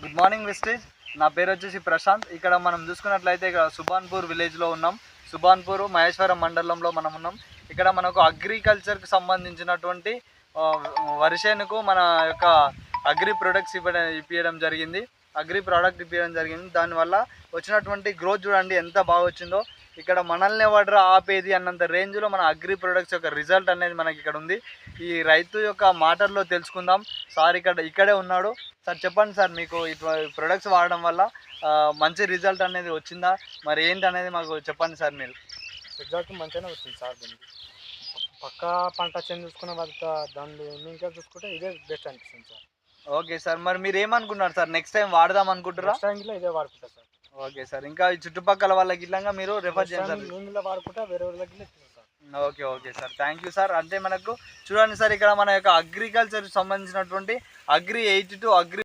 Good morning wastage. నా పేరు వచ్చేసి ప్రశాంత్. ఇక్కడ మనం చూసుకున్నట్లయితే ఇక్కడ సుభాన్పూర్ విలేజ్లో ఉన్నాం. సుభాన్పూర్ మహేశ్వరం మండలంలో మనం ఉన్నాం. ఇక్కడ మనకు అగ్రికల్చర్కి సంబంధించినటువంటి వరిసేనుకు మన యొక్క అగ్రి ప్రొడక్ట్స్ ఇప్పించడం జరిగింది. దానివల్ల వచ్చినటువంటి గ్రోత్ చూడండి ఎంత బాగా వచ్చిందో. ఇక్కడ మనల్ని ఎవడరా ఆపేది అన్నంత రేంజ్లో మన అగ్రి ప్రొడక్ట్స్ యొక్క రిజల్ట్ అనేది మనకి ఇక్కడ ఉంది. ఈ రైతు యొక్క మాటల్లో తెలుసుకుందాం. సార్ ఇక్కడే ఉన్నాడు. సార్ చెప్పండి సార్, మీకు ఇటువంటి ప్రొడక్ట్స్ వాడడం వల్ల మంచి రిజల్ట్ అనేది వచ్చిందా, మరి ఏంటి అనేది మాకు చెప్పండి సార్. మీరు రిజల్ట్ మంచిగానే వచ్చింది సార్. దీనికి పక్కా పంట చేంజ్ చూసుకున్న వాళ్ళ దానిలో ఇంకా చూసుకుంటే ఇదే బెస్ట్ అనిపిస్తుంది సార్. ఓకే సార్, మరి మీరు ఏమనుకున్నారు సార్, నెక్స్ట్ టైం వాడదాం అనుకుంటారా? నెక్స్ట్ టైంలో ఇదే వాడుకుంటా సార్. ఓకే సార్, ఇంకా ఈ చుట్టుపక్కల వాళ్ళకి ఇట్లా మీరు రెఫర్ చేయండి సార్. మేము వాడుకుంటా వేరే వాళ్ళకి sir. Okay sir, thank you sir. అంటే మనకు చూడండి సార్, ఇక్కడ మన యొక్క అగ్రికల్చర్కి సంబంధించినటువంటి అగ్రి 82 అగ్రి